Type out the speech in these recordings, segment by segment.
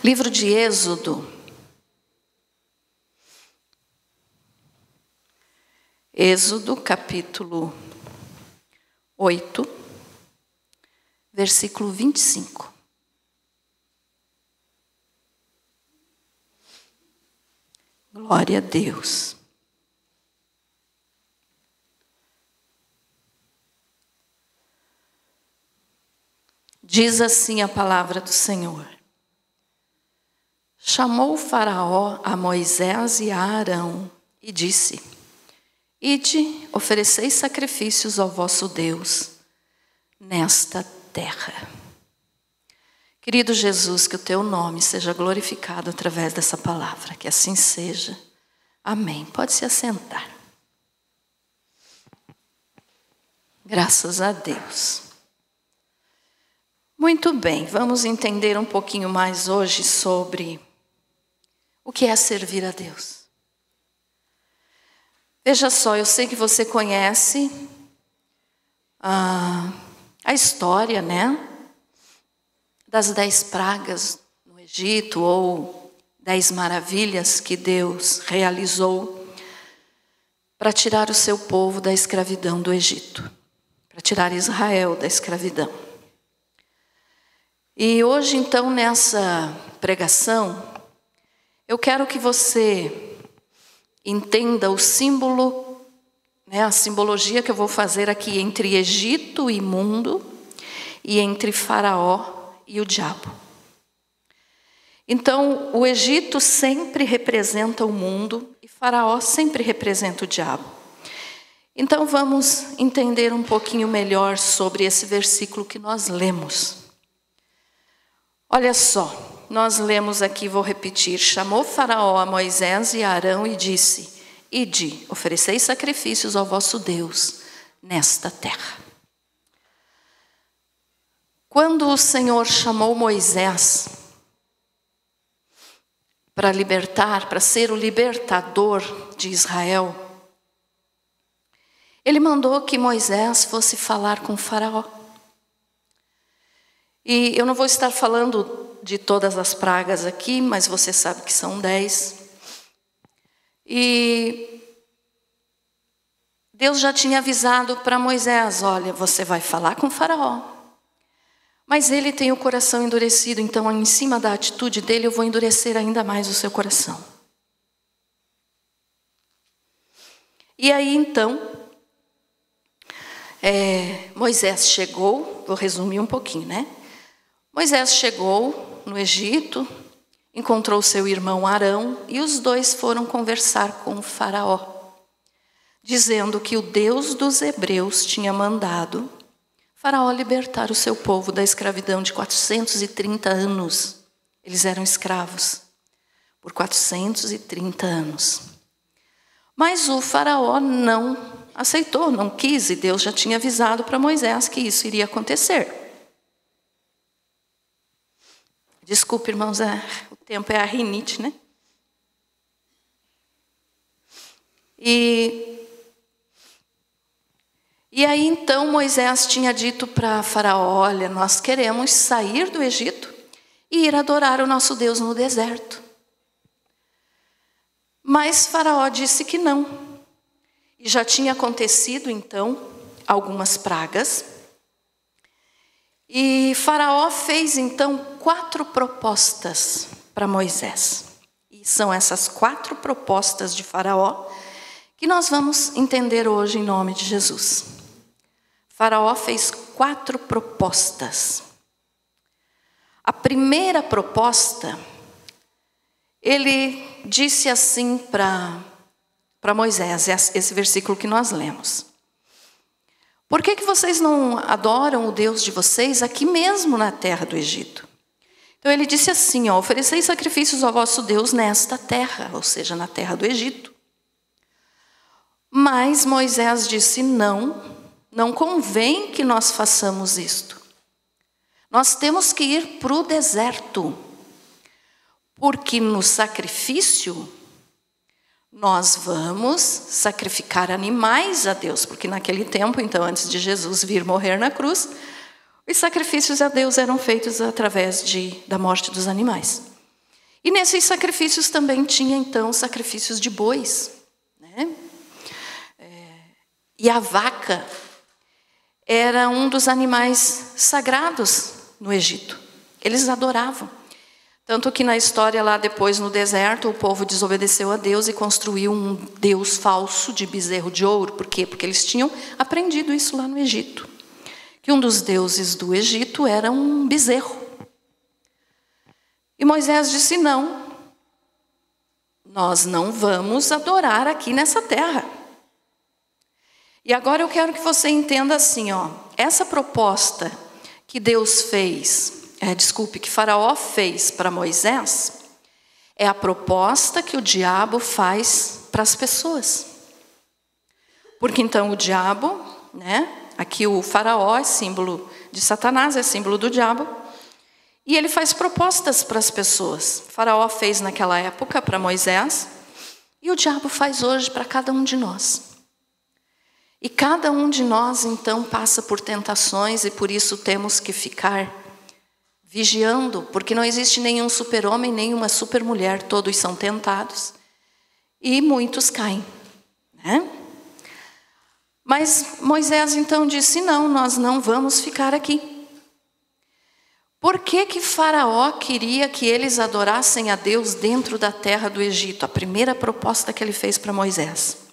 Livro de Êxodo. Êxodo, capítulo 8, versículo 25. Glória a Deus. Diz assim a palavra do Senhor. Chamou o Faraó a Moisés e a Arão e disse: Ide, ofereceis sacrifícios ao vosso Deus nesta terra. Querido Jesus, que o teu nome seja glorificado através dessa palavra, que assim seja. Amém. Pode se assentar. Graças a Deus. Muito bem, vamos entender um pouquinho mais hoje sobre o que é servir a Deus. Veja só, eu sei que você conhece a história, né? Das 10 pragas no Egito, ou 10 maravilhas que Deus realizou para tirar o seu povo da escravidão do Egito, para tirar Israel da escravidão. E hoje, então, nessa pregação, eu quero que você entenda o símbolo, né, a simbologia que eu vou fazer aqui entre Egito e mundo e entre Faraó e o diabo. Então, o Egito sempre representa o mundo e Faraó sempre representa o diabo. Então, vamos entender um pouquinho melhor sobre esse versículo que nós lemos. Olha só, nós lemos aqui, vou repetir. Chamou Faraó a Moisés e a Arão e disse: Ide, ofereceis sacrifícios ao vosso Deus nesta terra. Quando o Senhor chamou Moisés para libertar, para ser o libertador de Israel, ele mandou que Moisés fosse falar com Faraó. E eu não vou estar falando de todas as pragas aqui, mas você sabe que são 10. E Deus já tinha avisado para Moisés: olha, você vai falar com Faraó. Mas ele tem o coração endurecido, então em cima da atitude dele eu vou endurecer ainda mais o seu coração. E aí então, Moisés chegou, vou resumir um pouquinho, né? Moisés chegou no Egito, encontrou seu irmão Arão e os dois foram conversar com o Faraó, dizendo que o Deus dos hebreus tinha mandado Faraó libertar o seu povo da escravidão de 430 anos. Eles eram escravos por 430 anos. Mas o Faraó não aceitou, não quis, e Deus já tinha avisado para Moisés que isso iria acontecer. Desculpe, irmãos, o tempo é a rinite, né? E aí então Moisés tinha dito para Faraó: olha, nós queremos sair do Egito e ir adorar o nosso Deus no deserto. Mas Faraó disse que não. E já tinha acontecido então algumas pragas. E Faraó fez então 4 propostas para Moisés. E são essas 4 propostas de Faraó que nós vamos entender hoje em nome de Jesus. Faraó fez 4 propostas. A primeira proposta, ele disse assim para Moisés, esse versículo que nós lemos: por que vocês não adoram o Deus de vocês aqui mesmo na terra do Egito? Então ele disse assim: ofereceis sacrifícios ao vosso Deus nesta terra, ou seja, na terra do Egito. Mas Moisés disse: não convém que nós façamos isto. Nós temos que ir para o deserto, porque no sacrifício nós vamos sacrificar animais a Deus, porque naquele tempo, então, antes de Jesus vir morrer na cruz, os sacrifícios a Deus eram feitos através da morte dos animais. E nesses sacrifícios também tinha, então, sacrifícios de bois, né? E a vaca era um dos animais sagrados no Egito. Eles adoravam. Tanto que na história lá depois no deserto, o povo desobedeceu a Deus e construiu um deus falso de bezerro de ouro. Por quê? Porque eles tinham aprendido isso lá no Egito. Que um dos deuses do Egito era um bezerro. E Moisés disse: não, nós não vamos adorar aqui nessa terra. E agora eu quero que você entenda assim, ó, essa proposta que Deus fez, que Faraó fez para Moisés, é a proposta que o diabo faz para as pessoas. Porque então o diabo, né, aqui o Faraó é símbolo de Satanás, é símbolo do diabo, e ele faz propostas para as pessoas. O Faraó fez naquela época para Moisés, e o diabo faz hoje para cada um de nós. E cada um de nós, então, passa por tentações e por isso temos que ficar vigiando, porque não existe nenhum super-homem, nenhuma super-mulher, todos são tentados e muitos caem, né? Mas Moisés, então, disse: não, nós não vamos ficar aqui. Por que que Faraó queria que eles adorassem a Deus dentro da terra do Egito? A primeira proposta que ele fez para Moisés.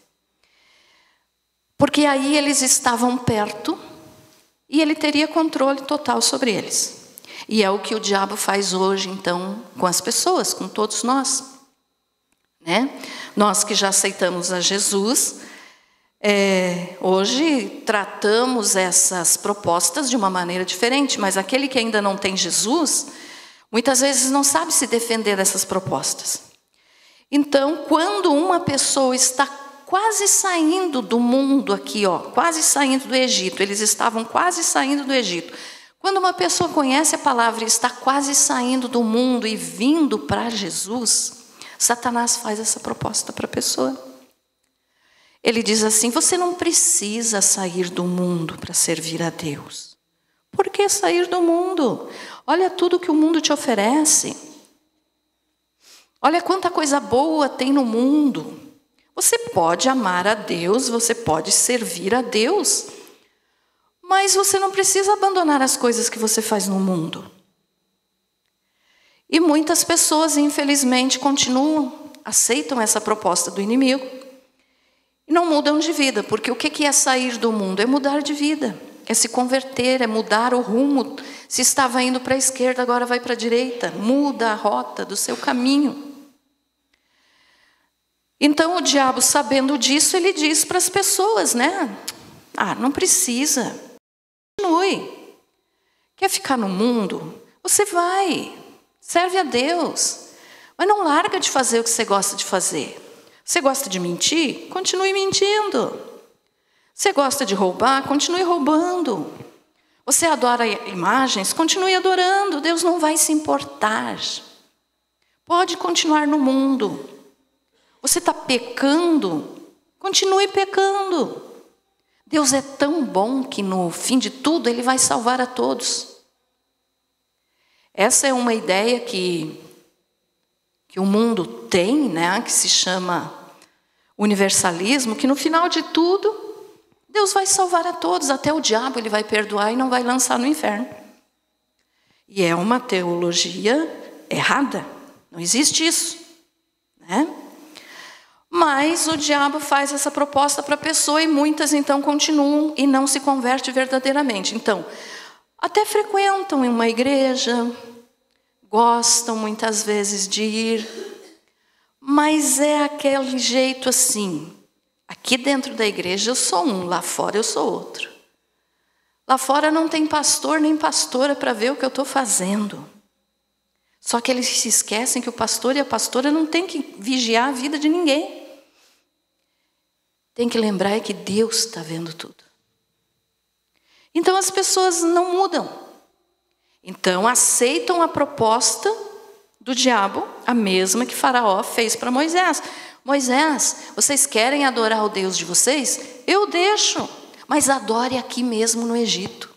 Porque aí eles estavam perto e ele teria controle total sobre eles. E é o que o diabo faz hoje, então, com as pessoas, com todos nós, né? Nós que já aceitamos a Jesus, hoje tratamos essas propostas de uma maneira diferente, mas aquele que ainda não tem Jesus, muitas vezes não sabe se defender dessas propostas. Então, quando uma pessoa está quase saindo do mundo aqui, ó, quase saindo do Egito, eles estavam quase saindo do Egito. Quando uma pessoa conhece a palavra e está quase saindo do mundo e vindo para Jesus, Satanás faz essa proposta para a pessoa. Ele diz assim: você não precisa sair do mundo para servir a Deus. Por que sair do mundo? Olha tudo que o mundo te oferece. Olha quanta coisa boa tem no mundo. Você pode amar a Deus, você pode servir a Deus, mas você não precisa abandonar as coisas que você faz no mundo. E muitas pessoas, infelizmente, aceitam essa proposta do inimigo e não mudam de vida, porque o que é sair do mundo? É mudar de vida, é se converter, é mudar o rumo. Se estava indo para a esquerda, agora vai para a direita, muda a rota do seu caminho. Então o diabo, sabendo disso, ele diz para as pessoas, né? Não precisa, continue. Quer ficar no mundo? Você vai, serve a Deus, mas não larga de fazer o que você gosta de fazer. Você gosta de mentir? Continue mentindo. Você gosta de roubar? Continue roubando. Você adora imagens? Continue adorando. Deus não vai se importar. Pode continuar no mundo. Você está pecando? Continue pecando. Deus é tão bom que no fim de tudo Ele vai salvar a todos. Essa é uma ideia que o mundo tem, né, que se chama universalismo, que no final de tudo Deus vai salvar a todos, até o diabo Ele vai perdoar e não vai lançar no inferno. E é uma teologia errada, não existe isso, né? Mas o diabo faz essa proposta para a pessoa e muitas então continuam e não se convertem verdadeiramente. Então, até frequentam em uma igreja, gostam muitas vezes de ir, mas é aquele jeito assim: aqui dentro da igreja eu sou um, lá fora eu sou outro. Lá fora não tem pastor nem pastora para ver o que eu estou fazendo. Só que eles se esquecem que o pastor e a pastora não tem que vigiar a vida de ninguém. Tem que lembrar que Deus está vendo tudo. Então as pessoas não mudam. Então aceitam a proposta do diabo, a mesma que Faraó fez para Moisés. Moisés, vocês querem adorar o Deus de vocês? Eu deixo, mas adore aqui mesmo no Egito.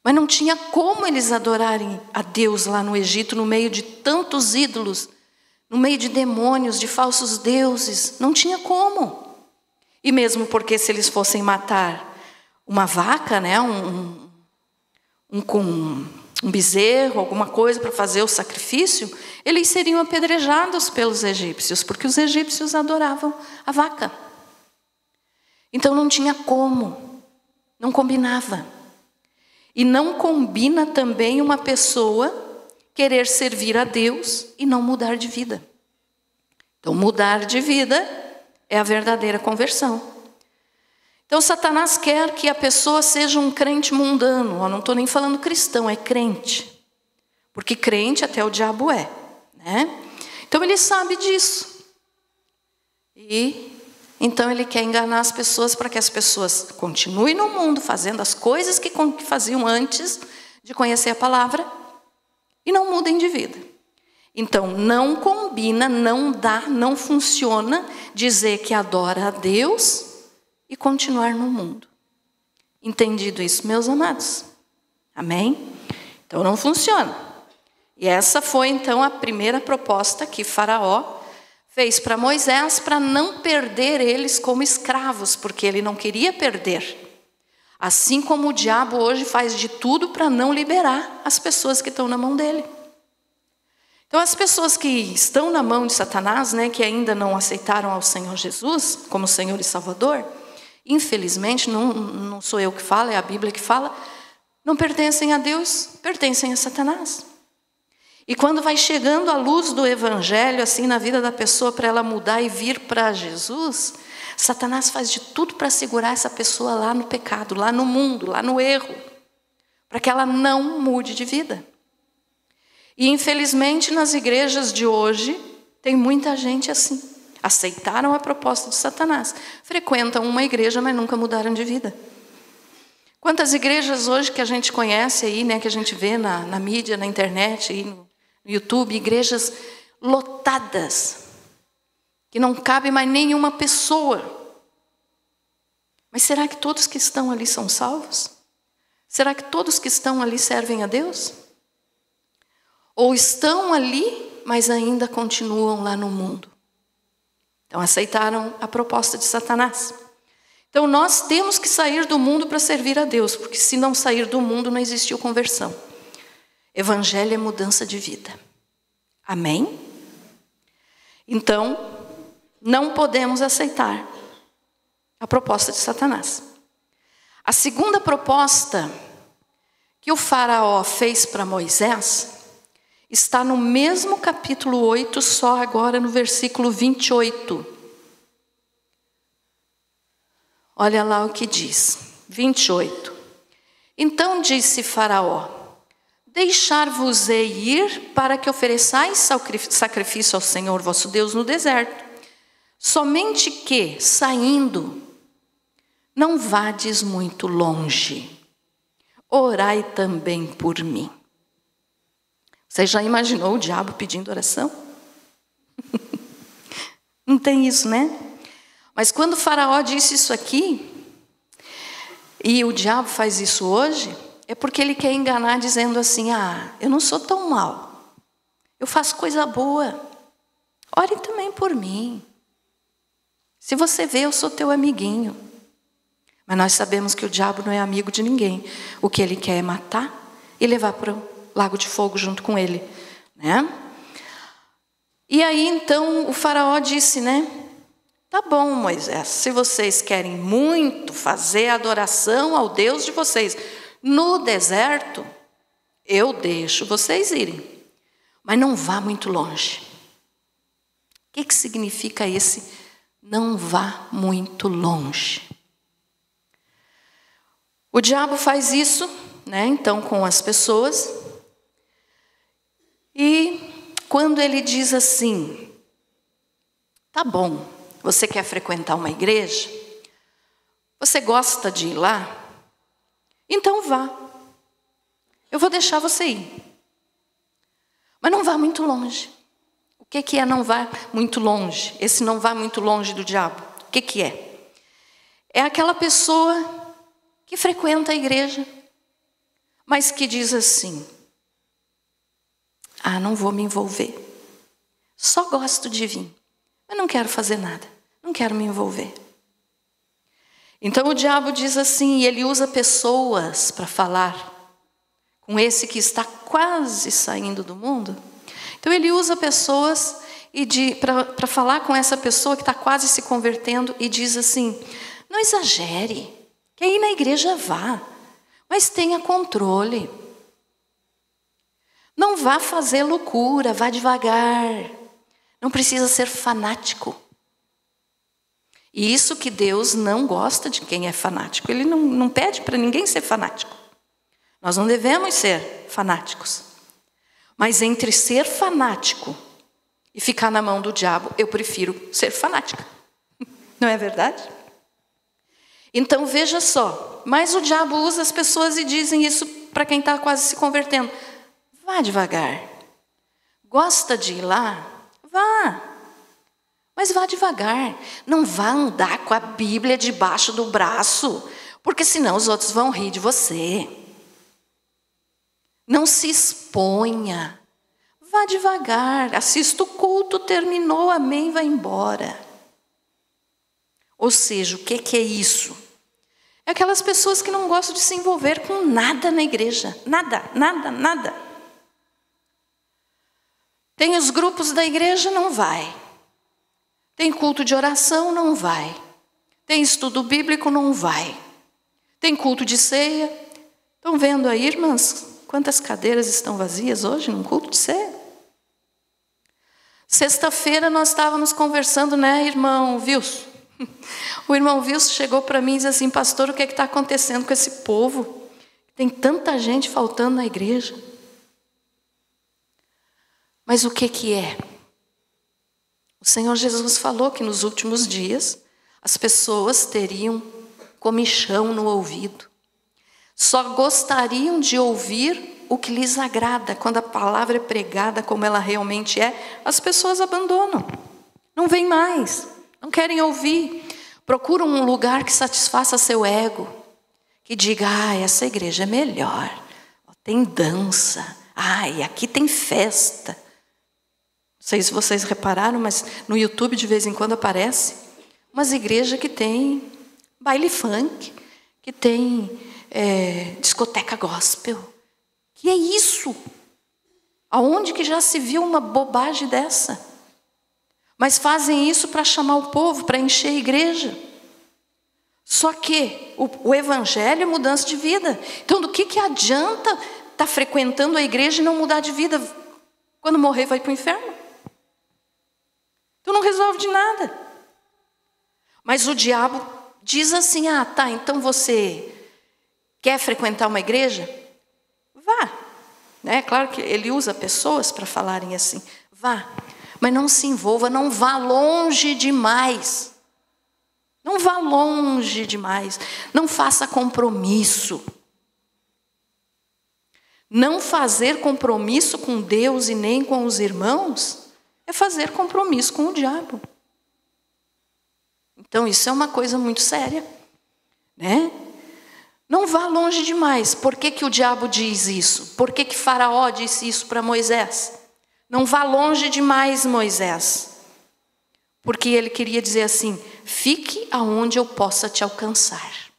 Mas não tinha como eles adorarem a Deus lá no Egito, no meio de tantos ídolos, no meio de demônios, de falsos deuses. Não tinha como. E mesmo porque se eles fossem matar uma vaca, né, um bezerro, alguma coisa para fazer o sacrifício, eles seriam apedrejados pelos egípcios, porque os egípcios adoravam a vaca. Então não tinha como, não combinava. E não combina também uma pessoa querer servir a Deus e não mudar de vida. Então mudar de vida é a verdadeira conversão. Então Satanás quer que a pessoa seja um crente mundano. Eu não estou nem falando cristão, é crente. Porque crente até o diabo é, né? Então ele sabe disso. E então ele quer enganar as pessoas para que as pessoas continuem no mundo fazendo as coisas que faziam antes de conhecer a palavra e não mudem de vida. Então não combina, não dá, não funciona dizer que adora a Deus e continuar no mundo. Entendido isso, meus amados? Amém? Então não funciona. E essa foi então a primeira proposta que Faraó fez para Moisés, para não perder eles como escravos, porque ele não queria perder. Assim como o diabo hoje faz de tudo para não liberar as pessoas que estão na mão dele. Então as pessoas que estão na mão de Satanás, né, que ainda não aceitaram ao Senhor Jesus como Senhor e Salvador, infelizmente, não sou eu que falo, é a Bíblia que fala, não pertencem a Deus, pertencem a Satanás. E quando vai chegando a luz do Evangelho, assim, na vida da pessoa, para ela mudar e vir para Jesus, Satanás faz de tudo para segurar essa pessoa lá no pecado, lá no mundo, lá no erro, para que ela não mude de vida. E infelizmente nas igrejas de hoje, tem muita gente assim. Aceitaram a proposta de Satanás. Frequentam uma igreja, mas nunca mudaram de vida. Quantas igrejas hoje que a gente conhece aí, né, que a gente vê na mídia, na internet, aí no YouTube, igrejas lotadas, que não cabe mais nenhuma pessoa. Mas será que todos que estão ali são salvos? Será que todos que estão ali servem a Deus? Ou estão ali, mas ainda continuam lá no mundo? Então aceitaram a proposta de Satanás. Então nós temos que sair do mundo para servir a Deus, porque se não sair do mundo não existiu conversão. Evangelho é mudança de vida. Amém? Então, não podemos aceitar a proposta de Satanás. A segunda proposta que o faraó fez para Moisés está no mesmo capítulo 8, só agora no versículo 28. Olha lá o que diz, 28. Então disse Faraó: deixar-vos-ei ir para que ofereçais sacrifício ao Senhor vosso Deus no deserto. Somente que, saindo, não vades muito longe. Orai também por mim. Você já imaginou o diabo pedindo oração? Não tem isso, né? Mas quando o faraó disse isso aqui, e o diabo faz isso hoje, é porque ele quer enganar dizendo assim: eu não sou tão mal, eu faço coisa boa, ore também por mim. Se você vê, eu sou teu amiguinho. Mas nós sabemos que o diabo não é amigo de ninguém. O que ele quer é matar e levar para o lago de fogo junto com ele, né? E aí então o faraó disse, né? Tá bom, Moisés, se vocês querem muito fazer adoração ao Deus de vocês no deserto, eu deixo vocês irem, mas não vá muito longe. O que significa esse não vá muito longe? O diabo faz isso, né, então com as pessoas, e quando ele diz assim: tá bom, você quer frequentar uma igreja? Você gosta de ir lá? Então vá. Eu vou deixar você ir. Mas não vá muito longe. O que é não vá muito longe? Esse não vá muito longe do diabo. O que é? É aquela pessoa que frequenta a igreja, mas que diz assim: ah, não vou me envolver. Só gosto de vir, mas não quero fazer nada, não quero me envolver. Então o diabo diz assim, e ele usa pessoas para falar com esse que está quase saindo do mundo. Então ele usa pessoas para falar com essa pessoa que está quase se convertendo e diz assim: não exagere, que aí na igreja vá, mas tenha controle. Não vá fazer loucura, vá devagar. Não precisa ser fanático. E isso que Deus não gosta de quem é fanático. Ele não pede para ninguém ser fanático. Nós não devemos ser fanáticos. Mas entre ser fanático e ficar na mão do diabo, eu prefiro ser fanática. Não é verdade? Então veja só, mas o diabo usa as pessoas e dizem isso para quem está quase se convertendo. Vá devagar. Gosta de ir lá? Vá. Mas vá devagar. Não vá andar com a Bíblia debaixo do braço, porque senão os outros vão rir de você. Não se exponha. Vá devagar. Assista o culto, terminou, amém, vai embora. Ou seja, o que é isso? É aquelas pessoas que não gostam de se envolver com nada na igreja. Nada, nada, nada. Tem os grupos da igreja, não vai. Tem culto de oração, não vai. Tem estudo bíblico, não vai. Tem culto de ceia. Estão vendo aí, irmãs, quantas cadeiras estão vazias hoje num culto de ceia? Sexta-feira nós estávamos conversando, né, irmão Wilson? O irmão Wilson chegou para mim e disse assim: pastor, o que está acontecendo com esse povo? Tem tanta gente faltando na igreja. Mas o que é? O Senhor Jesus falou que nos últimos dias as pessoas teriam comichão no ouvido. Só gostariam de ouvir o que lhes agrada. Quando a palavra é pregada como ela realmente é, as pessoas abandonam. Não vêm mais, não querem ouvir. Procuram um lugar que satisfaça seu ego. Que diga: ah, essa igreja é melhor. Tem dança. Ai, aqui tem festa. Não sei se vocês repararam, mas no YouTube de vez em quando aparece umas igrejas que tem baile funk, que tem discoteca gospel. Que é isso? Aonde que já se viu uma bobagem dessa? Mas fazem isso para chamar o povo, para encher a igreja. Só que o evangelho é mudança de vida. Então do que adianta estar frequentando a igreja e não mudar de vida? Quando morrer vai para o inferno? Então não resolve de nada. Mas o diabo diz assim: ah, tá, então você quer frequentar uma igreja? Vá. É claro que ele usa pessoas para falarem assim. Vá, mas não se envolva, não vá longe demais. Não vá longe demais. Não faça compromisso. Não fazer compromisso com Deus e nem com os irmãos é fazer compromisso com o diabo. Então isso é uma coisa muito séria, né? Não vá longe demais. Por que o diabo diz isso? Por que Faraó disse isso para Moisés? Não vá longe demais, Moisés. Porque ele queria dizer assim: fique aonde eu possa te alcançar.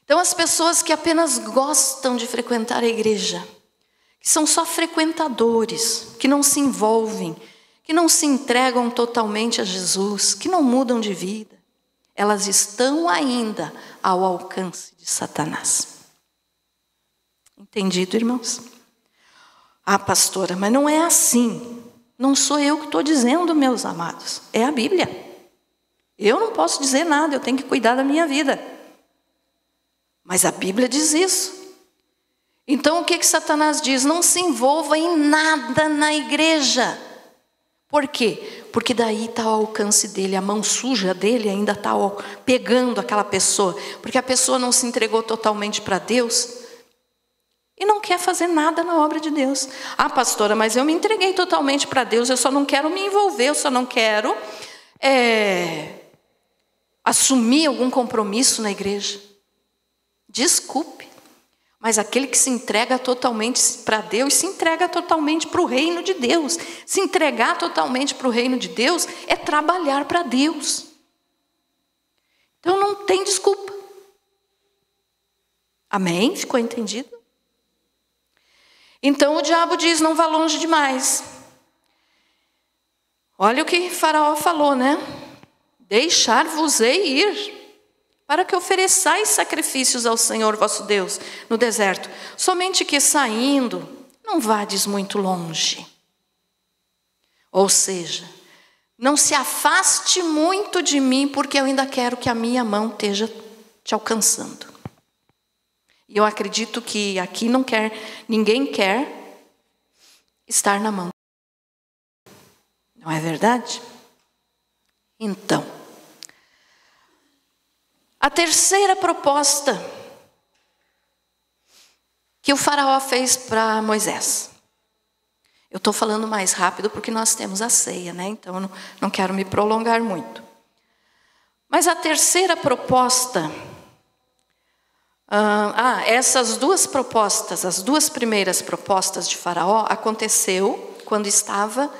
Então as pessoas que apenas gostam de frequentar a igreja, que são só frequentadores, que não se envolvem, que não se entregam totalmente a Jesus, que não mudam de vida, elas estão ainda ao alcance de Satanás. Entendido, irmãos? Ah, pastora, mas não é assim. Não sou eu que estou dizendo, meus amados. É a Bíblia. Eu não posso dizer nada, eu tenho que cuidar da minha vida. Mas a Bíblia diz isso. Então o que Satanás diz? Não se envolva em nada na igreja. Por quê? Porque daí está ao alcance dele, a mão suja dele ainda está pegando aquela pessoa. Porque a pessoa não se entregou totalmente para Deus e não quer fazer nada na obra de Deus. Ah, pastora, mas eu me entreguei totalmente para Deus, eu só não quero me envolver, eu só não quero assumir algum compromisso na igreja. Desculpe. Mas aquele que se entrega totalmente para Deus, se entrega totalmente para o reino de Deus. Se entregar totalmente para o reino de Deus é trabalhar para Deus. Então não tem desculpa. Amém? Ficou entendido? Então o diabo diz, não vá longe demais. Olha o que Faraó falou, né? Deixar-vos-ei ir, para que ofereçais sacrifícios ao Senhor vosso Deus no deserto. Somente que saindo, não vades muito longe. Ou seja, não se afaste muito de mim, porque eu ainda quero que a minha mão esteja te alcançando. E eu acredito que aqui ninguém quer estar na mão. Não é verdade? Então, a terceira proposta que o faraó fez para Moisés. Eu estou falando mais rápido porque nós temos a ceia, né? Então eu não quero me prolongar muito. Mas a terceira proposta, essas duas propostas, as duas primeiras propostas de Faraó, aconteceu quando estava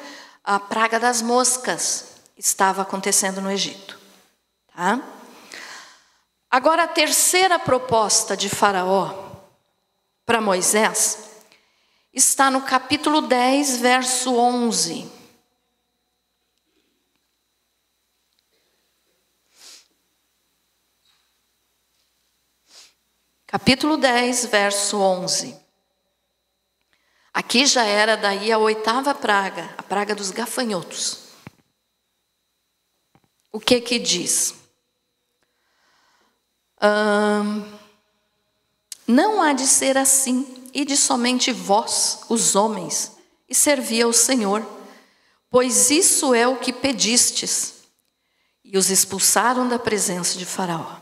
a praga das moscas, estava acontecendo no Egito. Tá? Agora a terceira proposta de Faraó para Moisés está no capítulo 10, verso 11. Capítulo 10, verso 11. Aqui já era daí a 8ª praga, a praga dos gafanhotos. O que diz? Não há de ser assim, ide somente vós, os homens, e servi ao Senhor, pois isso é o que pedistes. E os expulsaram da presença de Faraó.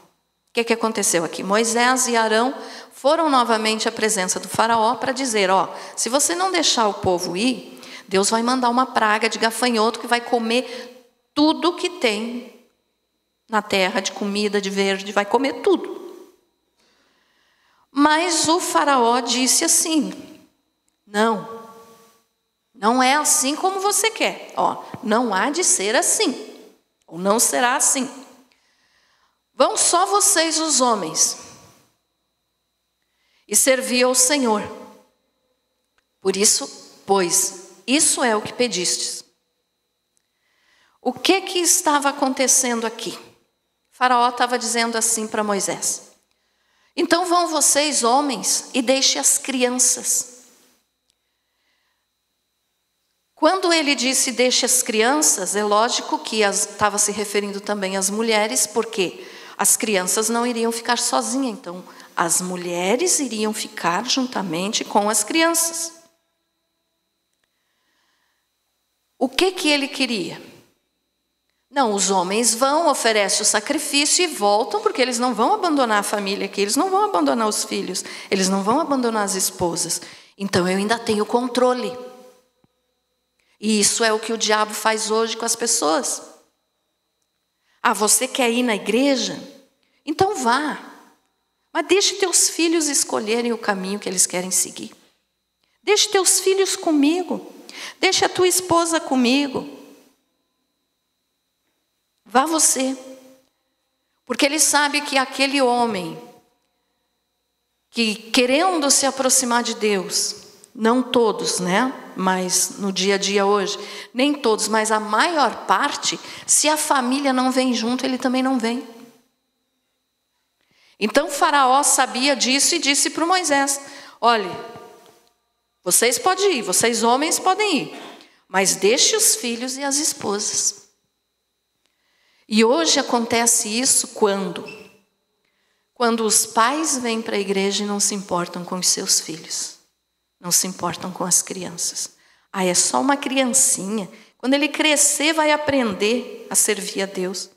O que aconteceu aqui? Moisés e Arão foram novamente à presença do faraó para dizer, se você não deixar o povo ir, Deus vai mandar uma praga de gafanhoto que vai comer tudo que tem na terra, de comida, de verde, vai comer tudo. Mas o faraó disse assim, não é assim como você quer. Não há de ser assim, ou não será assim. Vão só vocês, os homens, e servir ao Senhor. Por isso, pois, isso é o que pedistes. O que estava acontecendo aqui? Faraó estava dizendo assim para Moisés. Então vão vocês, homens, e deixem as crianças. Quando ele disse deixe as crianças, é lógico que estava se referindo também às mulheres, porque as crianças não iriam ficar sozinhas, então as mulheres iriam ficar juntamente com as crianças. O que ele queria? Não, os homens vão, oferecem o sacrifício e voltam, porque eles não vão abandonar a família aqui, eles não vão abandonar os filhos, eles não vão abandonar as esposas. Então eu ainda tenho controle. E isso é o que o diabo faz hoje com as pessoas. Você quer ir na igreja? Então vá. Mas deixe teus filhos escolherem o caminho que eles querem seguir. Deixe teus filhos comigo. Deixe a tua esposa comigo. Vá você. Porque ele sabe que aquele homem que querendo se aproximar de Deus, não todos, né? Mas no dia a dia hoje, nem todos, mas a maior parte, se a família não vem junto, ele também não vem. Então Faraó sabia disso e disse para Moisés, olha, vocês podem ir, vocês homens podem ir, mas deixe os filhos e as esposas. E hoje acontece isso quando os pais vêm para a igreja e não se importam com os seus filhos. Não se importam com as crianças. É só uma criancinha. Quando ele crescer, vai aprender a servir a Deus.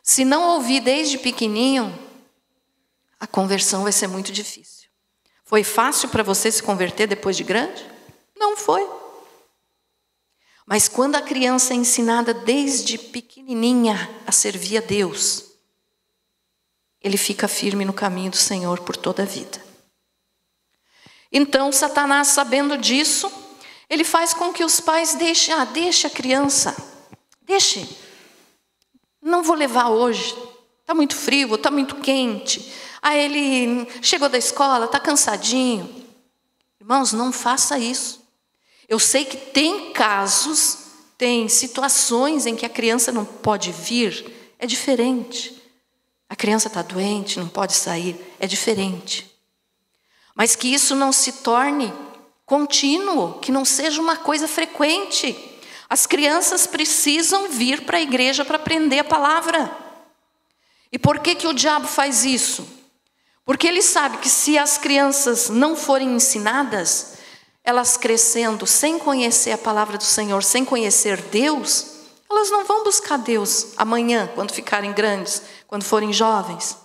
Se não ouvir desde pequenininho, a conversão vai ser muito difícil. Foi fácil para você se converter depois de grande? Não foi. Mas quando a criança é ensinada desde pequenininha a servir a Deus, ele fica firme no caminho do Senhor por toda a vida. Então, Satanás, sabendo disso, ele faz com que os pais deixe a criança, deixe. Não vou levar hoje, está muito frio, está muito quente. Ele chegou da escola, está cansadinho. Irmãos, não faça isso. Eu sei que tem casos, tem situações em que a criança não pode vir, é diferente. A criança está doente, não pode sair, é diferente. Mas que isso não se torne contínuo, que não seja uma coisa frequente. As crianças precisam vir para a igreja para aprender a palavra. E por que o diabo faz isso? Porque ele sabe que se as crianças não forem ensinadas, elas crescendo sem conhecer a palavra do Senhor, sem conhecer Deus, elas não vão buscar Deus amanhã, quando ficarem grandes, quando forem jovens.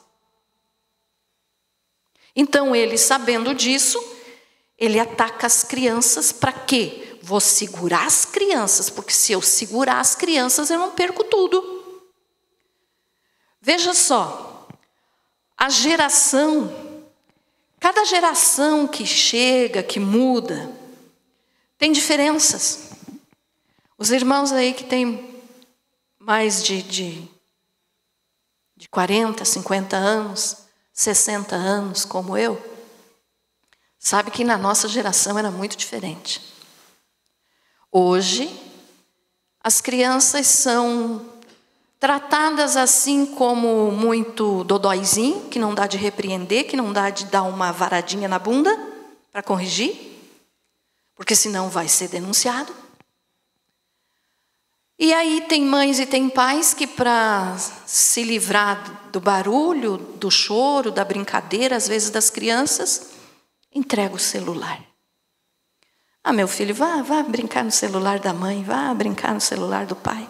Então ele, sabendo disso, ele ataca as crianças para quê? Vou segurar as crianças, porque se eu segurar as crianças, eu não perco tudo. Veja só, cada geração que chega, que muda, tem diferenças. Os irmãos aí que têm mais de 40, 50 anos, 60 anos, como eu, sabe que na nossa geração era muito diferente. Hoje, as crianças são tratadas assim como muito dodóizinho, que não dá de repreender, que não dá de dar uma varadinha na bunda para corrigir, porque senão vai ser denunciado. E aí tem mães e tem pais que, para se livrar do barulho, do choro, da brincadeira, às vezes das crianças, entrega o celular. Meu filho, vá brincar no celular da mãe, vá brincar no celular do pai.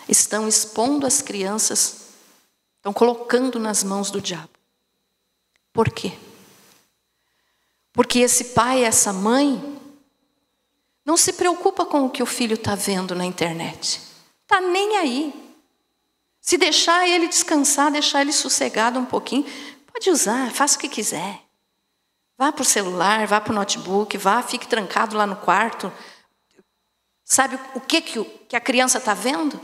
Estão expondo as crianças, estão colocando nas mãos do diabo. Por quê? Porque esse pai, essa mãe, não se preocupa com o que o filho está vendo na internet. Está nem aí. Se deixar ele descansar, deixar ele sossegado um pouquinho, pode usar, faça o que quiser. Vá para o celular, vá para o notebook, fique trancado lá no quarto. Sabe o que a criança está vendo?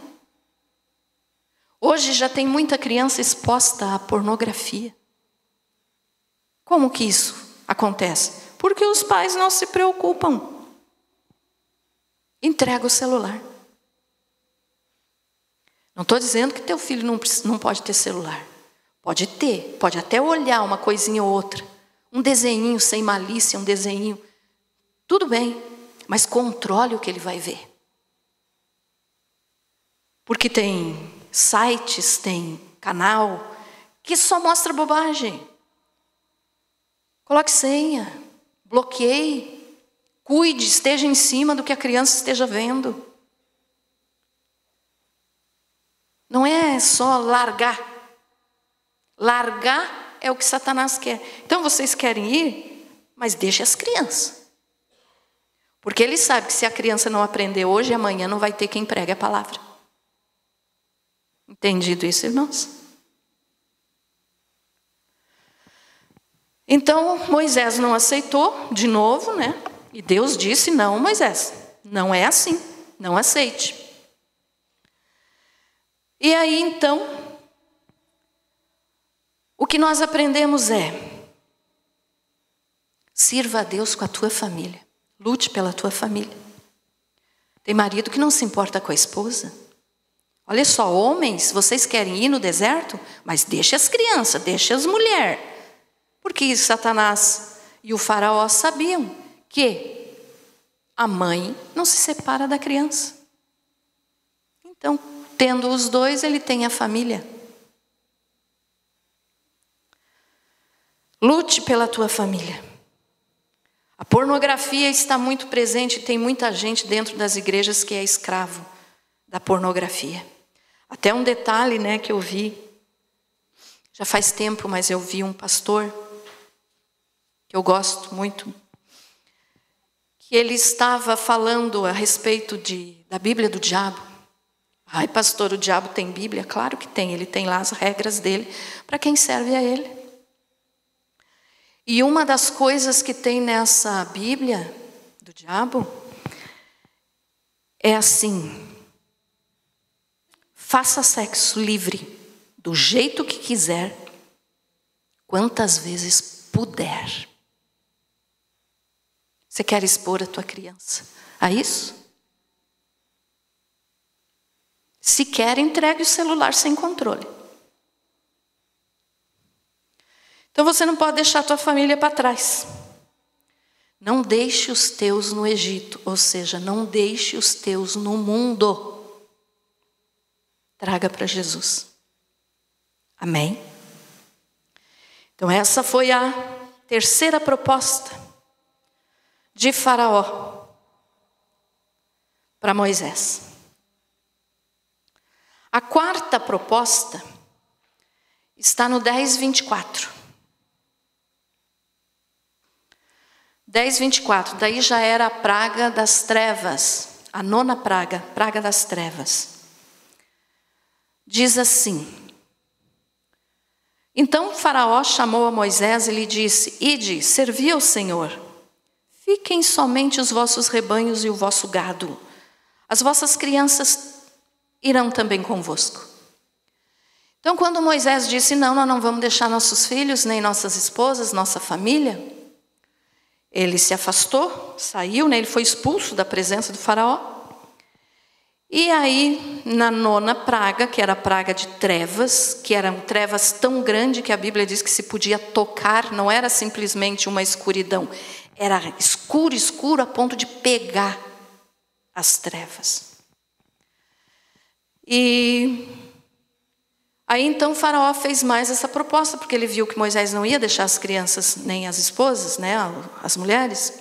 Hoje já tem muita criança exposta à pornografia. Como que isso acontece? Porque os pais não se preocupam. Entrega o celular. Não estou dizendo que teu filho não pode ter celular. Pode ter, pode até olhar uma coisinha ou outra. Um desenhinho sem malícia, um desenhinho. Tudo bem, mas controle o que ele vai ver. Porque tem sites, tem canal que só mostra bobagem. Coloque senha, bloqueie, cuide, esteja em cima do que a criança esteja vendo. Não é só largar. Largar é o que Satanás quer. Então vocês querem ir, mas deixe as crianças. Porque ele sabe que se a criança não aprender hoje, amanhã não vai ter quem pregue a palavra. Entendido isso, irmãos? Então Moisés não aceitou de novo, né? E Deus disse: não, Moisés, não é assim, não aceite. E aí então, o que nós aprendemos é: sirva a Deus com a tua família, lute pela tua família. Tem marido que não se importa com a esposa. Olha só, homens, vocês querem ir no deserto? Mas deixe as crianças, deixe as mulheres. Porque Satanás e o faraó sabiam que a mãe não se separa da criança. Então, tendo os dois, ele tem a família. Lute pela tua família. A pornografia está muito presente, tem muita gente dentro das igrejas que é escravo da pornografia. Até um detalhe, né, que eu vi, já faz tempo, mas eu vi um pastor, que eu gosto muito, que ele estava falando a respeito da Bíblia do diabo. Ai, pastor, o diabo tem Bíblia? Claro que tem, ele tem lá as regras dele para quem serve a ele. E uma das coisas que tem nessa Bíblia do diabo é assim: faça sexo livre, do jeito que quiser, quantas vezes puder. Você quer expor a tua criança a isso? Se quer, entregue o celular sem controle. Então você não pode deixar a tua família para trás. Não deixe os teus no Egito, ou seja, não deixe os teus no mundo. Traga para Jesus. Amém? Então essa foi a terceira proposta de Faraó para Moisés. A quarta proposta está no 10:24. 10:24, daí já era a praga das trevas, a nona praga, praga das trevas. Diz assim: então Faraó chamou a Moisés e lhe disse: ide, servi ao Senhor. Fiquem somente os vossos rebanhos e o vosso gado. As vossas crianças irão também convosco. Então, quando Moisés disse: não, nós não vamos deixar nossos filhos, nem nossas esposas, nossa família, ele se afastou, saiu, né? Ele foi expulso da presença do Faraó. E aí, na nona praga, que era a praga de trevas, que eram trevas tão grandes que a Bíblia diz que se podia tocar, não era simplesmente uma escuridão, era escuro, escuro a ponto de pegar as trevas. E aí então Faraó fez mais essa proposta, porque ele viu que Moisés não ia deixar as crianças nem as esposas, né, as mulheres.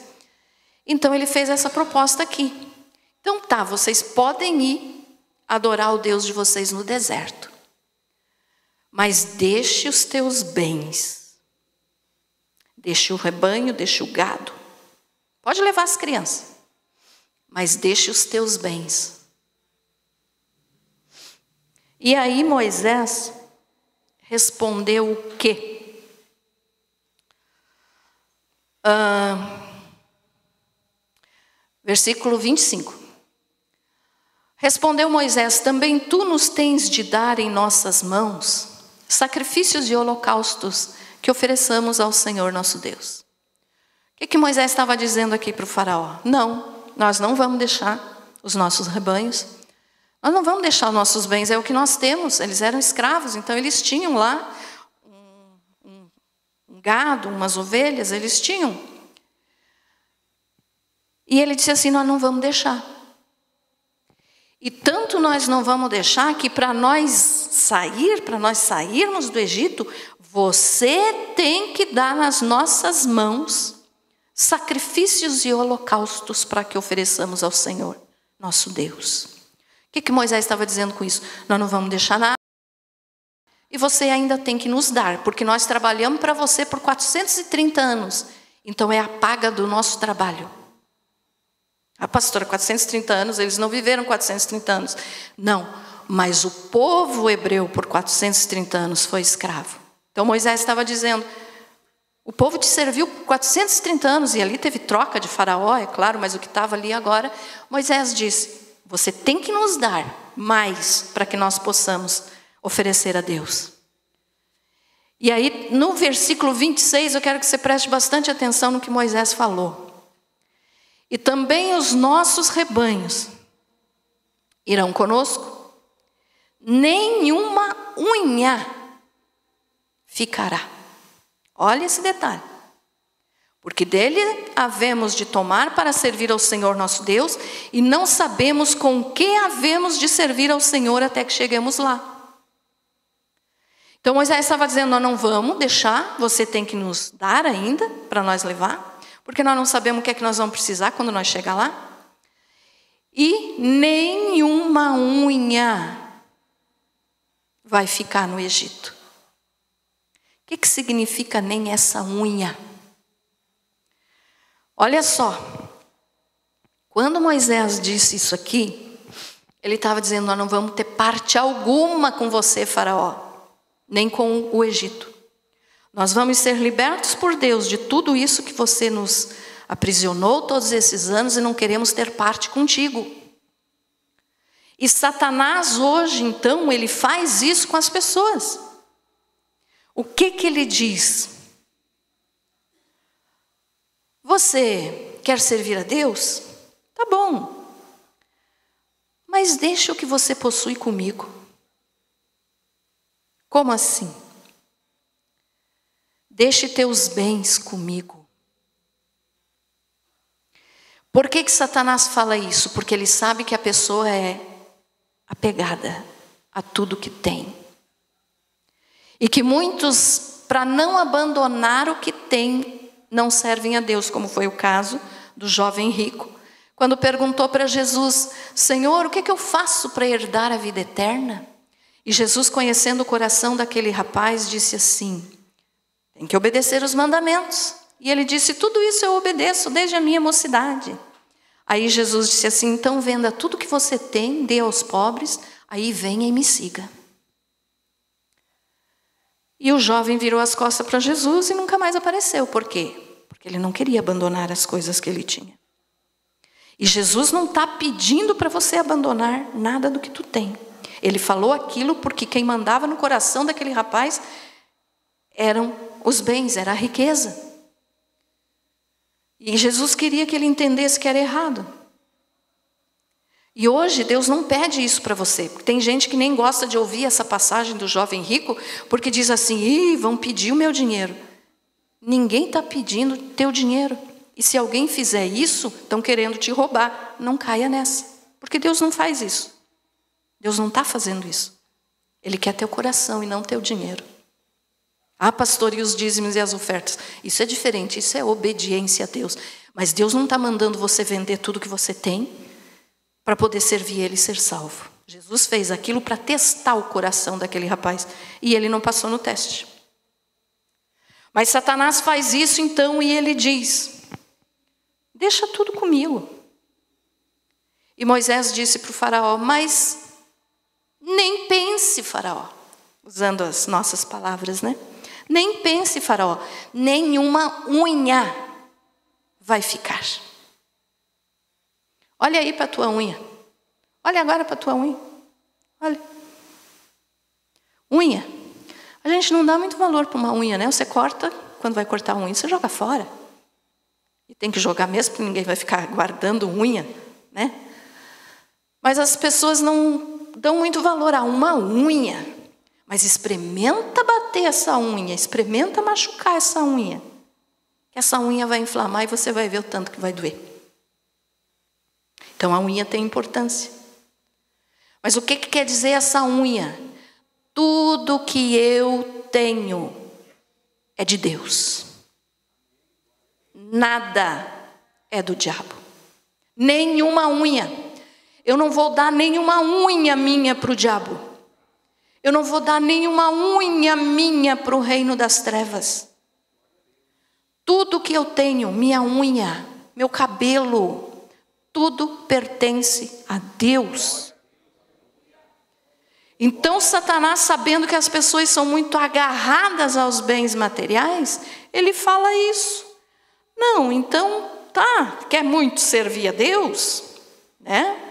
Então ele fez essa proposta aqui. Então tá, vocês podem ir adorar o Deus de vocês no deserto, mas deixe os teus bens, deixe o rebanho, deixe o gado, pode levar as crianças, mas deixe os teus bens. E aí Moisés respondeu o quê? Versículo 25. Respondeu Moisés: também tu nos tens de dar em nossas mãos sacrifícios e holocaustos que ofereçamos ao Senhor nosso Deus. O que Moisés estava dizendo aqui para o faraó? Não, nós não vamos deixar os nossos rebanhos, nós não vamos deixar os nossos bens, é o que nós temos. Eles eram escravos, então eles tinham lá um gado, umas ovelhas, eles tinham. E ele disse assim: nós não vamos deixar. E tanto nós não vamos deixar que para nós sairmos do Egito, você tem que dar nas nossas mãos sacrifícios e holocaustos para que ofereçamos ao Senhor, nosso Deus. O que Moisés estava dizendo com isso? Nós não vamos deixar nada. E você ainda tem que nos dar, porque nós trabalhamos para você por 430 anos. Então é a paga do nosso trabalho. A pastora, 430 anos, eles não viveram 430 anos. Não, mas o povo hebreu por 430 anos foi escravo. Então Moisés estava dizendo: o povo te serviu por 430 anos, e ali teve troca de faraó, é claro, mas o que estava ali agora, Moisés disse: você tem que nos dar mais para que nós possamos oferecer a Deus. E aí no versículo 26, eu quero que você preste bastante atenção no que Moisés falou. E também os nossos rebanhos irão conosco, nenhuma unha ficará. Olha esse detalhe. Porque dele havemos de tomar para servir ao Senhor nosso Deus, e não sabemos com que havemos de servir ao Senhor até que cheguemos lá. Então Moisés estava dizendo: nós não vamos deixar, você tem que nos dar ainda para nós levar, porque nós não sabemos o que é que nós vamos precisar quando nós chegar lá. E nenhuma unha vai ficar no Egito. O que significa nem essa unha? Olha só, quando Moisés disse isso aqui, Ele estava dizendo: nós não vamos ter parte alguma com você, Faraó, nem com o Egito. Nós vamos ser libertos por Deus de tudo isso que você nos aprisionou todos esses anos e não queremos ter parte contigo. E Satanás hoje, então, ele faz isso com as pessoas. O que ele diz? Você quer servir a Deus? Tá bom. Mas deixa o que você possui comigo. Como assim? Deixe teus bens comigo. Por que Satanás fala isso? Porque ele sabe que a pessoa é apegada a tudo que tem. E que muitos, para não abandonar o que tem, não servem a Deus, como foi o caso do jovem rico, quando perguntou para Jesus: Senhor, o que eu faço para herdar a vida eterna? E Jesus, conhecendo o coração daquele rapaz, disse assim: tem que obedecer os mandamentos. E ele disse: tudo isso eu obedeço desde a minha mocidade. Aí Jesus disse assim: então venda tudo que você tem, dê aos pobres, aí venha e me siga. E o jovem virou as costas para Jesus e nunca mais apareceu. Por quê? Porque ele não queria abandonar as coisas que ele tinha. E Jesus não está pedindo para você abandonar nada do que tu tem. Ele falou aquilo porque quem mandava no coração daquele rapaz eram os bens, era a riqueza. E Jesus queria que ele entendesse que era errado. E hoje Deus não pede isso para você. Porque tem gente que nem gosta de ouvir essa passagem do jovem rico, porque diz assim: vão pedir o meu dinheiro. Ninguém está pedindo teu dinheiro. E se alguém fizer isso, estão querendo te roubar. Não caia nessa. Porque Deus não faz isso. Deus não está fazendo isso. Ele quer teu coração e não teu dinheiro. Ah, pastor, e os dízimos e as ofertas? Isso é diferente, isso é obediência a Deus. Mas Deus não está mandando você vender tudo que você tem para poder servir Ele e ser salvo. Jesus fez aquilo para testar o coração daquele rapaz. E ele não passou no teste. Mas Satanás faz isso então e ele diz: deixa tudo comigo. E Moisés disse para o faraó: mas nem pense, faraó. Usando as nossas palavras, né? Nem pense, faraó, nenhuma unha vai ficar. Olha aí para a tua unha. Olha agora para a tua unha. Olha. Unha. A gente não dá muito valor para uma unha, né? Você corta, quando vai cortar a unha, você joga fora. E tem que jogar mesmo, porque ninguém vai ficar guardando unha, né? Mas as pessoas não dão muito valor a uma unha. Mas experimenta bater essa unha, experimenta machucar essa unha. Que essa unha vai inflamar e você vai ver o tanto que vai doer. Então a unha tem importância. Mas o que quer dizer essa unha? Tudo que eu tenho é de Deus. Nada é do diabo. Nenhuma unha. Eu não vou dar nenhuma unha minha para o diabo. Eu não vou dar nenhuma unha minha para o reino das trevas. Tudo que eu tenho, minha unha, meu cabelo, tudo pertence a Deus. Então Satanás, sabendo que as pessoas são muito agarradas aos bens materiais, ele fala isso. Não, então tá, quer muito servir a Deus, né?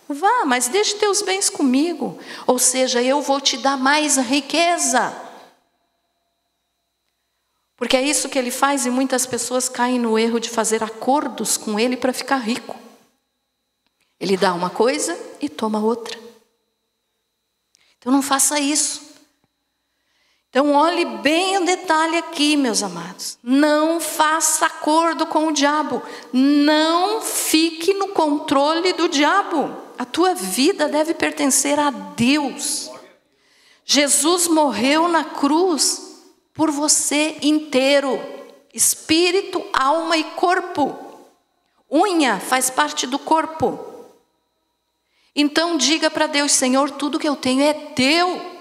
Vá, mas deixe teus bens comigo. Ou seja, eu vou te dar mais riqueza. Porque é isso que ele faz e muitas pessoas caem no erro de fazer acordos com ele para ficar rico. Ele dá uma coisa e toma outra. Então não faça isso. Então olhe bem o detalhe aqui, meus amados. Não faça acordo com o diabo. Não fique no controle do diabo. A tua vida deve pertencer a Deus. Jesus morreu na cruz por você inteiro. Espírito, alma e corpo. Unha faz parte do corpo. Então diga para Deus: Senhor, tudo que eu tenho é teu.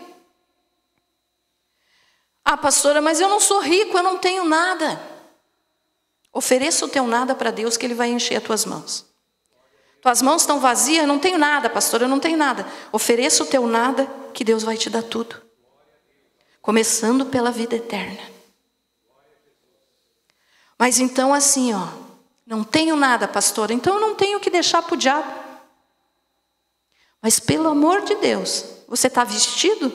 Ah, pastora, mas eu não sou rico, eu não tenho nada. Ofereça o teu nada para Deus que Ele vai encher as tuas mãos. Tuas mãos estão vazias, eu não tenho nada, pastor, eu não tenho nada. Ofereça o teu nada, que Deus vai te dar tudo. Começando pela vida eterna. Mas então assim, ó, não tenho nada, pastor, então eu não tenho que deixar para o diabo. Mas pelo amor de Deus, você está vestido?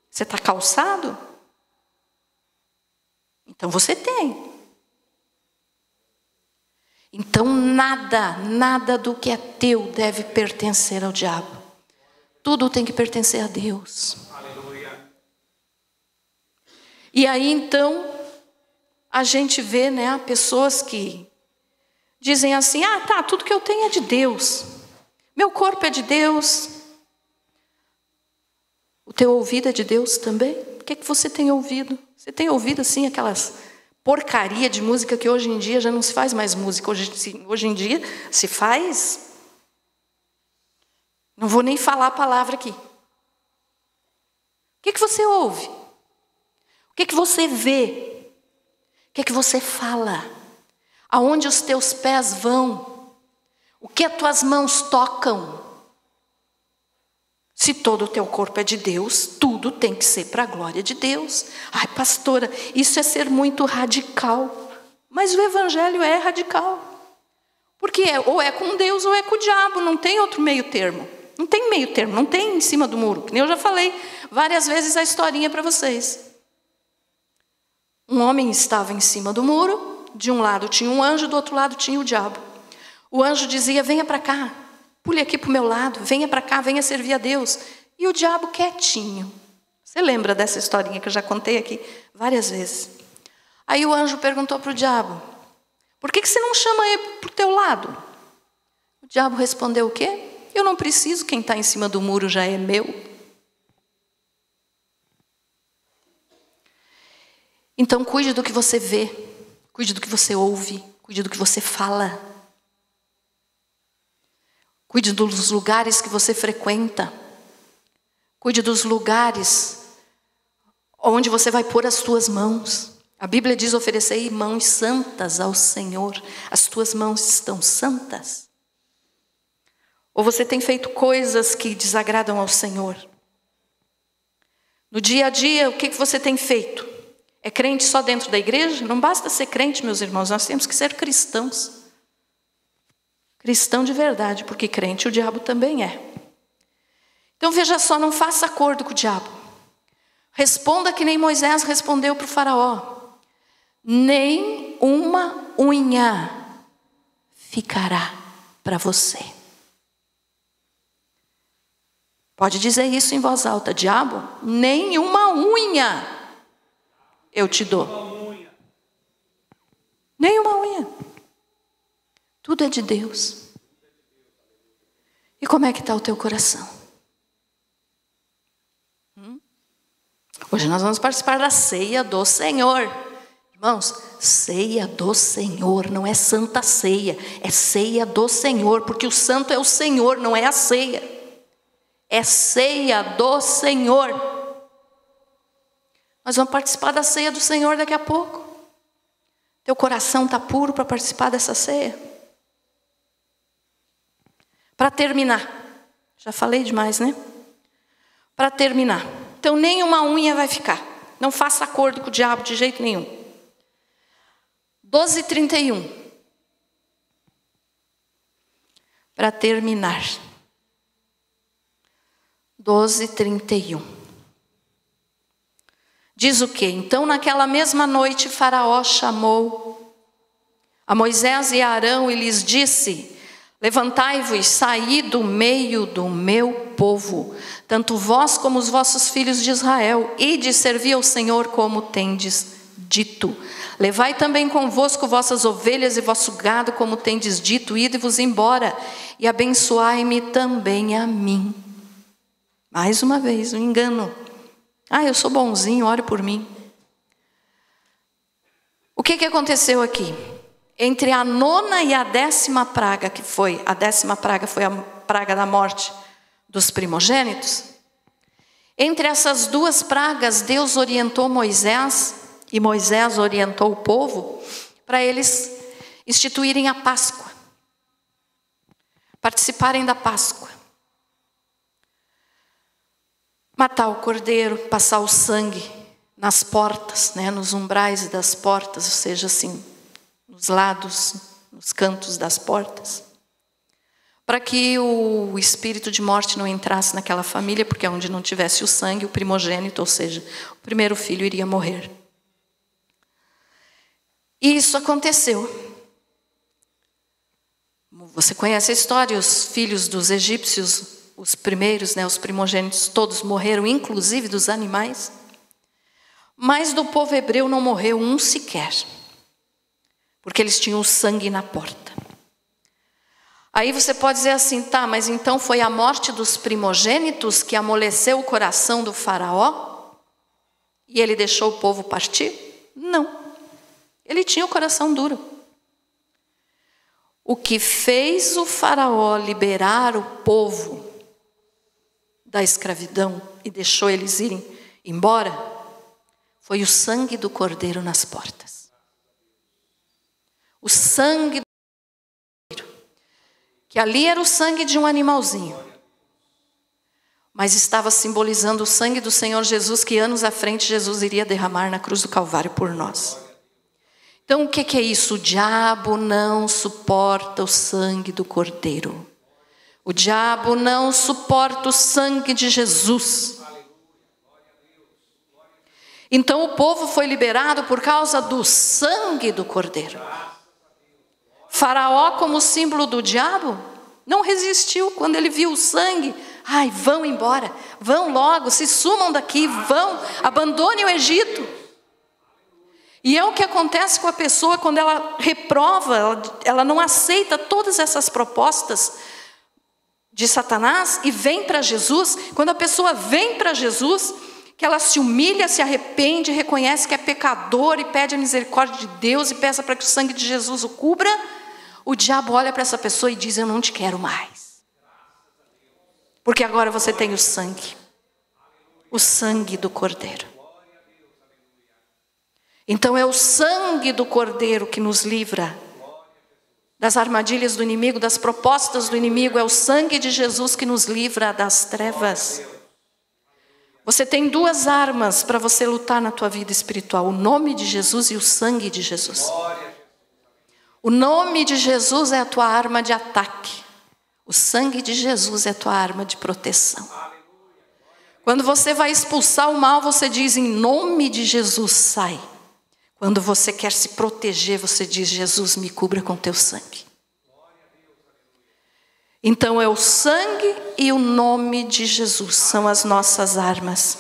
Você está calçado? Então você tem. Então nada do que é teu deve pertencer ao diabo. Tudo tem que pertencer a Deus. Aleluia. E aí então, a gente vê, né, pessoas que dizem assim, tudo que eu tenho é de Deus. Meu corpo é de Deus. O teu ouvido é de Deus também? O que você tem ouvido? Você tem ouvido assim aquelas porcaria de música que hoje em dia já não se faz mais música. Hoje em dia se faz... Não vou nem falar a palavra aqui. O que você ouve? O que você vê? O que você fala? Aonde os teus pés vão? O que as tuas mãos tocam? Se todo o teu corpo é de Deus, tudo tem que ser para a glória de Deus. Ai, pastora, isso é ser muito radical. Mas o evangelho é radical. Porque ou é com Deus ou é com o diabo, não tem outro meio termo. Não tem meio termo, não tem em cima do muro. Que nem eu já falei várias vezes a historinha para vocês. Um homem estava em cima do muro, de um lado tinha um anjo, do outro lado tinha o diabo. O anjo dizia, venha para cá. Pule aqui para o meu lado, venha para cá, venha servir a Deus. E o diabo quietinho. Você lembra dessa historinha que eu já contei aqui várias vezes? Aí o anjo perguntou para o diabo, por que você não chama ele para o teu lado? O diabo respondeu o quê? Eu não preciso, quem está em cima do muro já é meu. Então cuide do que você vê, cuide do que você ouve, cuide do que você fala. Cuide dos lugares que você frequenta. Cuide dos lugares onde você vai pôr as tuas mãos. A Bíblia diz, oferecei mãos santas ao Senhor. As tuas mãos estão santas? Ou você tem feito coisas que desagradam ao Senhor? No dia a dia, o que você tem feito? É crente só dentro da igreja? Não basta ser crente, meus irmãos, nós temos que ser cristãos. Cristão de verdade, porque crente o diabo também é. Então veja só, não faça acordo com o diabo. Responda que nem Moisés respondeu para o faraó. Nem uma unha ficará para você. Pode dizer isso em voz alta, diabo, nem uma unha eu te dou. Nem uma unha. Tudo é de Deus. E como é que está o teu coração? Hoje nós vamos participar da ceia do Senhor. Irmãos, ceia do Senhor, não é santa ceia. É ceia do Senhor, porque o santo é o Senhor, não é a ceia. É ceia do Senhor. Nós vamos participar da ceia do Senhor daqui a pouco. Teu coração está puro para participar dessa ceia? Para terminar, já falei demais, né? Para terminar, então nem uma unha vai ficar. Não faça acordo com o diabo de jeito nenhum. 12:31. Para terminar. 12:31. Diz o quê? Então naquela mesma noite Faraó chamou a Moisés e a Arão e lhes disse: levantai-vos, saí do meio do meu povo, tanto vós como os vossos filhos de Israel, ide servir ao Senhor como tendes dito. Levai também convosco vossas ovelhas e vosso gado, como tendes dito, ide-vos embora, e abençoai-me também a mim. Mais uma vez, um engano. Eu sou bonzinho, ore por mim. O que aconteceu aqui? Entre a 9ª e a 10ª praga, que foi, a 10ª praga foi a praga da morte dos primogênitos. Entre essas duas pragas, Deus orientou Moisés, e Moisés orientou o povo, para eles instituírem a Páscoa. participarem da Páscoa. Matar o cordeiro, passar o sangue nas portas, né, nos umbrais das portas, ou seja, assim, nos lados, nos cantos das portas, para que o espírito de morte não entrasse naquela família, porque onde não tivesse o sangue, o primogênito, ou seja, o primeiro filho iria morrer. E isso aconteceu. Você conhece a história, os filhos dos egípcios, os primeiros, né, os primogênitos, todos morreram, inclusive dos animais. Mas do povo hebreu não morreu um sequer, porque eles tinham o sangue na porta. Aí você pode dizer assim, tá, mas então foi a morte dos primogênitos que amoleceu o coração do faraó? E ele deixou o povo partir? Não. Ele tinha o coração duro. O que fez o faraó liberar o povo da escravidão e deixou eles irem embora foi o sangue do cordeiro nas portas. O sangue do cordeiro. Que ali era o sangue de um animalzinho. Mas estava simbolizando o sangue do Senhor Jesus, que anos à frente Jesus iria derramar na cruz do Calvário por nós. Então o que é isso? O diabo não suporta o sangue do cordeiro. O diabo não suporta o sangue de Jesus. Então o povo foi liberado por causa do sangue do cordeiro. Faraó, como símbolo do diabo, não resistiu quando ele viu o sangue. Ai, vão embora, vão logo, se sumam daqui, vão, abandonem o Egito. E é o que acontece com a pessoa quando ela reprova, ela não aceita todas essas propostas de Satanás e vem para Jesus. Quando a pessoa vem para Jesus, que ela se humilha, se arrepende, reconhece que é pecador e pede a misericórdia de Deus e peça para que o sangue de Jesus o cubra, o diabo olha para essa pessoa e diz, eu não te quero mais. Porque agora você tem o sangue do cordeiro. Então é o sangue do cordeiro que nos livra das armadilhas do inimigo, das propostas do inimigo. É o sangue de Jesus que nos livra das trevas. Você tem duas armas para você lutar na tua vida espiritual: o nome de Jesus e o sangue de Jesus. O nome de Jesus é a tua arma de ataque. O sangue de Jesus é a tua arma de proteção. Quando você vai expulsar o mal, você diz, em nome de Jesus, sai. Quando você quer se proteger, você diz, Jesus, me cubra com teu sangue. Então é o sangue e o nome de Jesus são as nossas armas.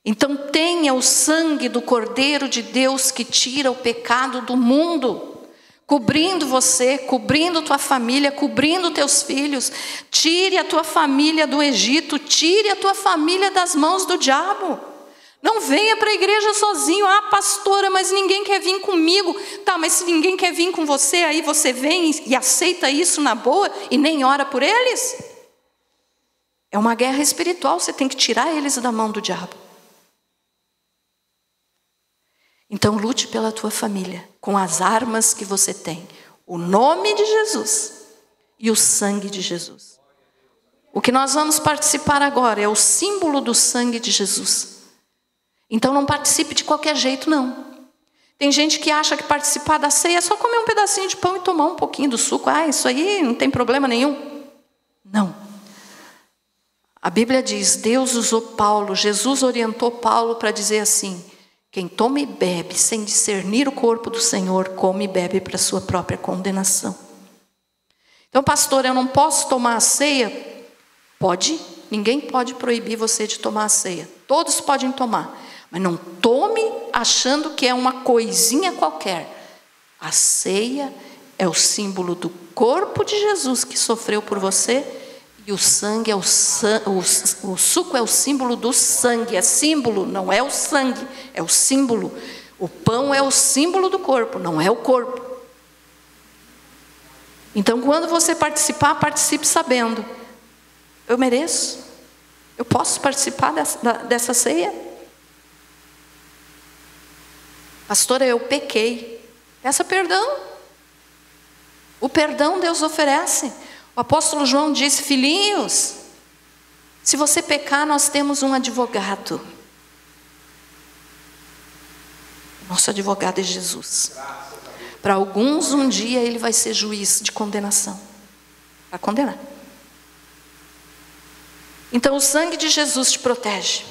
Então tenha o sangue do Cordeiro de Deus que tira o pecado do mundo, cobrindo você, cobrindo tua família, cobrindo teus filhos. Tire a tua família do Egito, tire a tua família das mãos do diabo. Não venha para a igreja sozinho. Ah, pastora, mas ninguém quer vir comigo. Tá, mas se ninguém quer vir com você, aí você vem e aceita isso na boa e nem ora por eles? É uma guerra espiritual, você tem que tirar eles da mão do diabo. Então lute pela tua família, com as armas que você tem. O nome de Jesus e o sangue de Jesus. O que nós vamos participar agora é o símbolo do sangue de Jesus. Então não participe de qualquer jeito, não. Tem gente que acha que participar da ceia é só comer um pedacinho de pão e tomar um pouquinho do suco. Ah, isso aí não tem problema nenhum. Não. A Bíblia diz, Deus usou Paulo, Jesus orientou Paulo para dizer assim, quem toma e bebe sem discernir o corpo do Senhor, come e bebe para a sua própria condenação. Então, pastor, eu não posso tomar a ceia? Pode, ninguém pode proibir você de tomar a ceia. Todos podem tomar. Mas não tome achando que é uma coisinha qualquer. A ceia é o símbolo do corpo de Jesus que sofreu por você. E o sangue é o suco é o símbolo do sangue. É símbolo, não é o sangue, é o símbolo. O pão é o símbolo do corpo, não é o corpo. Então quando você participar, participe sabendo. Eu mereço. Eu posso participar dessa ceia? Pastora, eu pequei. Peça perdão. O perdão Deus oferece. O apóstolo João disse: filhinhos, se você pecar, nós temos um advogado. Nosso advogado é Jesus. Para alguns, um dia ele vai ser juiz de condenação. Vai condenar. Então o sangue de Jesus te protege.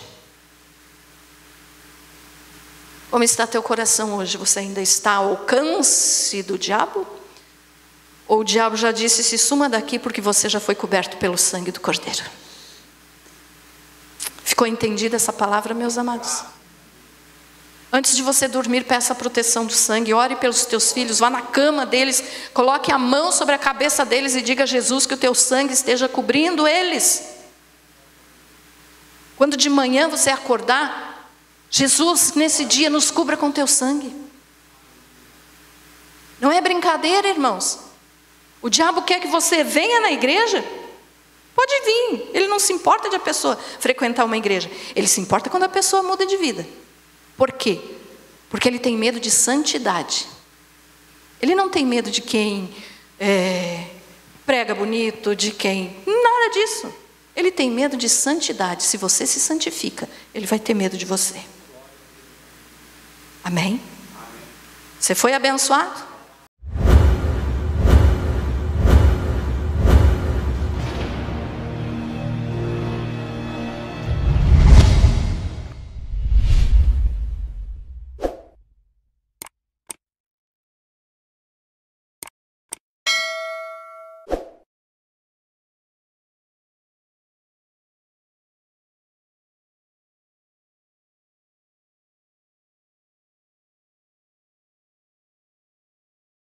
Como está teu coração hoje? Você ainda está ao alcance do diabo? Ou o diabo já disse: se suma daqui, porque você já foi coberto pelo sangue do Cordeiro? Ficou entendida essa palavra, meus amados? Antes de você dormir, peça a proteção do sangue. Ore pelos teus filhos, vá na cama deles, coloque a mão sobre a cabeça deles e diga a Jesus que o teu sangue esteja cobrindo eles. Quando de manhã você acordar, Jesus, nesse dia, nos cubra com teu sangue. Não é brincadeira, irmãos. O diabo quer que você venha na igreja. Pode vir. Ele não se importa de a pessoa frequentar uma igreja. Ele se importa quando a pessoa muda de vida. Por quê? Porque ele tem medo de santidade. Ele não tem medo de quem prega bonito, de quem... Nada disso. Ele tem medo de santidade. Se você se santifica, ele vai ter medo de você. Amém? Você foi abençoado?